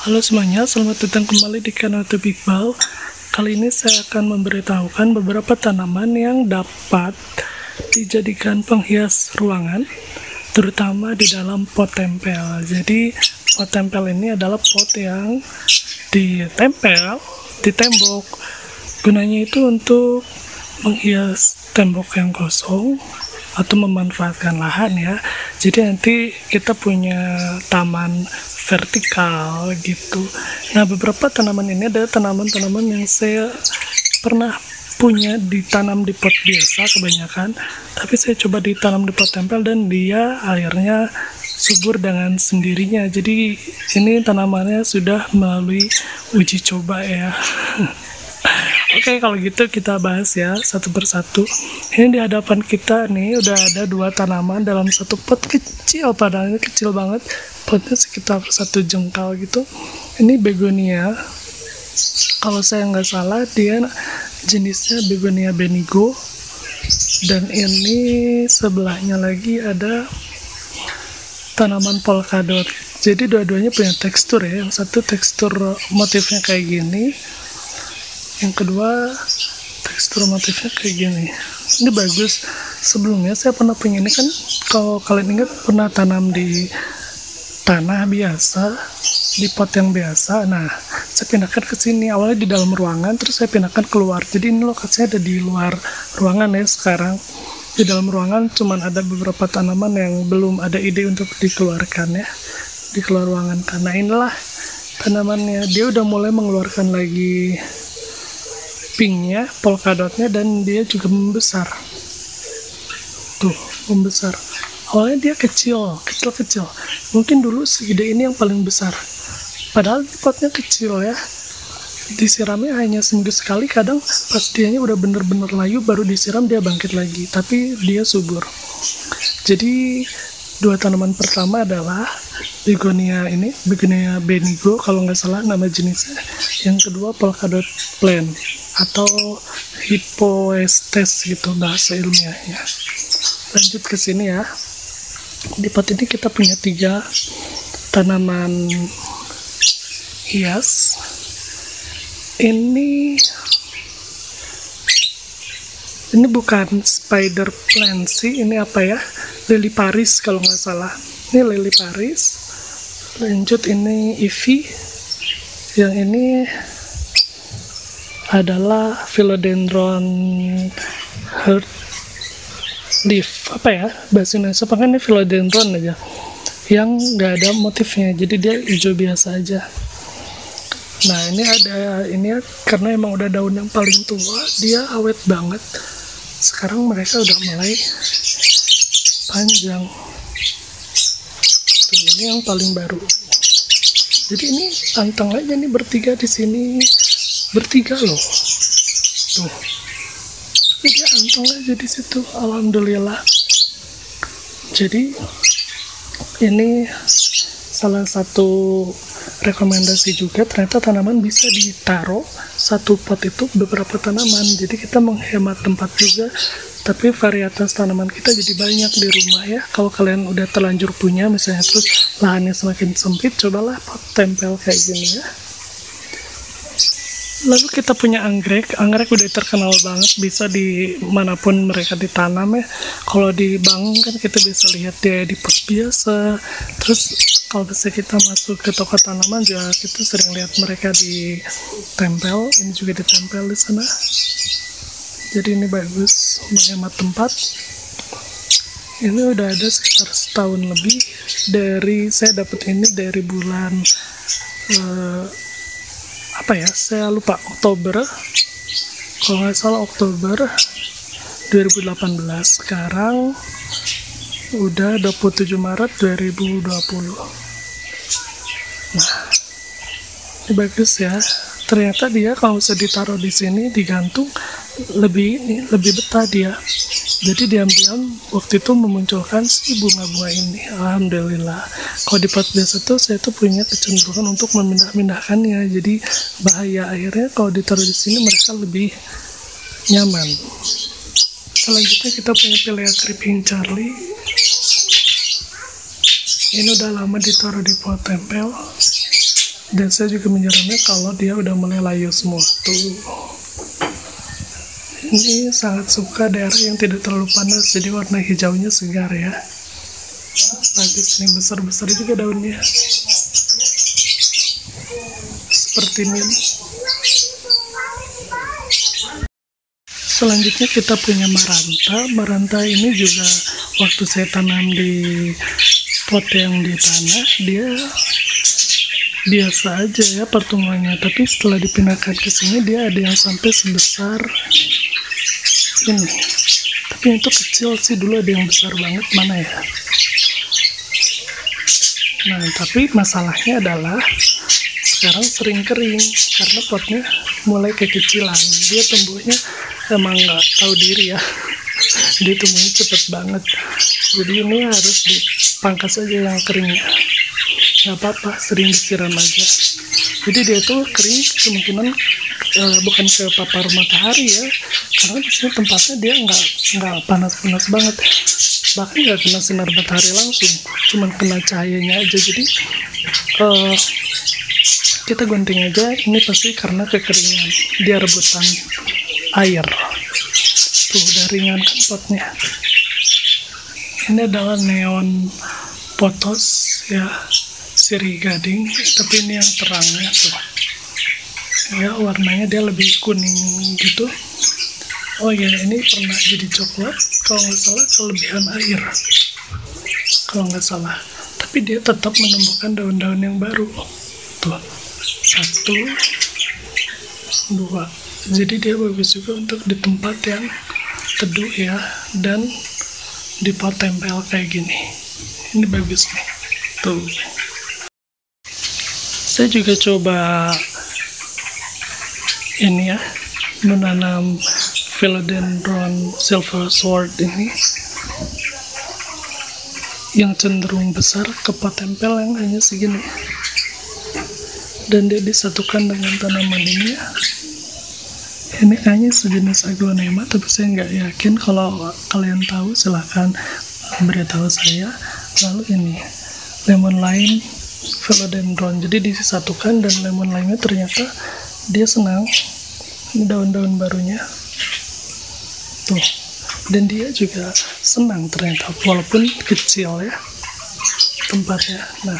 Halo semuanya, selamat datang kembali di kanal The Big Ball. Kali ini saya akan memberitahukan beberapa tanaman yang dapat dijadikan penghias ruangan, terutama di dalam pot tempel. Jadi pot tempel ini adalah pot yang ditempel di tembok. Gunanya itu untuk menghias tembok yang kosong atau memanfaatkan lahan ya. Jadi nanti kita punya taman vertikal gitu. Nah, beberapa tanaman ini adalah tanaman-tanaman yang saya pernah punya ditanam di pot biasa kebanyakan, tapi saya coba ditanam di pot tempel dan dia akhirnya subur dengan sendirinya. Jadi ini tanamannya sudah melalui uji coba ya. Oke, kalau gitu kita bahas ya satu persatu. Ini di hadapan kita nih udah ada dua tanaman dalam satu pot kecil, padahal kecil banget. Potnya sekitar 1 jengkal gitu. Ini begonia. Kalau saya nggak salah dia jenisnya begonia benigo. Dan ini sebelahnya lagi ada tanaman polkadot. Jadi dua-duanya punya tekstur ya. Yang satu tekstur motifnya kayak gini. Yang kedua tekstur motifnya kayak gini. Ini bagus. Sebelumnya saya pernah punya ini kan, kalau kalian ingat pernah tanam di tanah biasa, di pot yang biasa. Nah, saya pindahkan ke sini. Awalnya di dalam ruangan, terus saya pindahkan keluar. Jadi ini lokasinya ada di luar ruangan ya sekarang. Di dalam ruangan cuman ada beberapa tanaman yang belum ada ide untuk dikeluarkan ya, di keluar ruangan. Karena inilah tanamannya. Dia udah mulai mengeluarkan lagi pinknya, polkadotnya, dan dia juga membesar. Tuh, membesar. Awalnya dia kecil. Mungkin dulu segede ini yang paling besar. Padahal potnya kecil ya. Disiramnya hanya seminggu sekali, kadang pas dianya udah bener-bener layu baru disiram dia bangkit lagi. Tapi dia subur. Jadi dua tanaman pertama adalah begonia ini, begonia benigo kalau nggak salah nama jenisnya. Yang kedua polkadot plant atau Hippoestes gitu bahasa ilmiahnya. Lanjut ke sini ya. Di pot ini kita punya 3 tanaman hias. Ini bukan spider plant sih, ini apa ya? Lily Paris kalau nggak salah. Ini lily Paris. Lanjut ini ivy. Yang ini adalah philodendron heart leaf. Apa ya bahasa Indonesia? Pakai ini philodendron aja, yang nggak ada motifnya, jadi dia hijau biasa aja. Nah, ini ada ini ya, karena emang udah daun yang paling tua, dia awet banget. Sekarang mereka udah mulai panjang. Tuh, ini yang paling baru. Jadi ini anteng aja nih bertiga di sini. Bertiga loh. Tuh. Tapi dia anteng aja di situ. Alhamdulillah. Jadi ini salah satu rekomendasi juga, ternyata tanaman bisa ditaruh satu pot itu beberapa tanaman. Jadi kita menghemat tempat juga, tapi varietas tanaman kita jadi banyak di rumah ya. Kalau kalian udah terlanjur punya misalnya, terus lahannya semakin sempit, cobalah pot tempel kayak gini ya. Lalu kita punya anggrek udah terkenal banget, bisa di manapun mereka ditanam ya. Kalau di bank kan kita bisa lihat dia di pot biasa. Terus kalau bisa kita masuk ke toko tanaman juga kita sering lihat mereka ditempel. Ini juga ditempel di sana. Jadi ini bagus, menghemat tempat. Ini udah ada sekitar setahun lebih dari saya dapat ini dari bulan apa ya, saya lupa, Oktober kalau nggak salah, Oktober 2018. Sekarang udah 27 Maret 2020. Nah, ini bagus ya. Ternyata dia kalau bisa ditaruh di sini digantung lebih betah dia. Jadi diam-diam waktu itu memunculkan si bunga-bunga ini. Alhamdulillah. Kalau di pot biasa tuh saya tuh punya kecenderungan untuk memindah-mindahkannya. Jadi bahaya, akhirnya kalau ditaruh di sini mereka lebih nyaman. Selanjutnya kita punya Pilea Creeping Charlie. Ini udah lama ditaruh di pot tempel. Dan saya juga menyiramnya kalau dia udah mulai layu semua. Tuh. Ini sangat suka daerah yang tidak terlalu panas, jadi warna hijaunya segar ya. Bagus nih, besar-besar juga daunnya. Seperti ini. Selanjutnya kita punya maranta. Maranta ini juga waktu saya tanam di pot yang di tanah, dia biasa aja ya pertumbuhannya. Tapi setelah dipindahkan ke sini, dia ada yang sampai sebesar ini. Tapi itu kecil sih, dulu ada yang besar banget, mana ya? Nah, tapi masalahnya adalah sekarang sering kering karena potnya mulai kekecilan. Dia tumbuhnya emang nggak tahu diri ya. Dia tumbuhnya cepet banget. Jadi ini harus dipangkas aja yang keringnya. Nggak apa-apa, sering disiram aja. Jadi dia tuh kering kemungkinan bukan kepapar matahari ya, karena di sini tempatnya dia nggak panas-panas banget. Bahkan nggak kena sinar matahari langsung, cuman kena cahayanya aja. Jadi kita gunting aja, ini pasti karena kekeringan, dia rebutan air. Tuh udah ringan kan potnya. Ini adalah neon potos ya, sirih gading, tapi ini yang terangnya tuh ya, warnanya dia lebih kuning gitu. Oh ya, ini pernah jadi coklat kalau nggak salah, kelebihan air kalau nggak salah. Tapi dia tetap menumbuhkan daun-daun yang baru tuh, 1, 2. Jadi dia bagus juga untuk di tempat yang teduh ya, dan di pot tempel kayak gini. Ini bagus nih tuh. Saya juga coba ini ya, menanam philodendron silver sword ini yang cenderung besar ke pot tempel yang hanya segini, dan dia disatukan dengan tanaman ini ya. Ini kayaknya sejenis aglonema, tapi saya nggak yakin. Kalau kalian tahu silahkan beritahu saya. Lalu ini lemon lime philodendron, jadi disatukan, dan lemon lime ternyata dia senang. Ini daun-daun barunya tuh, dan dia juga senang ternyata walaupun kecil ya tempatnya. Nah,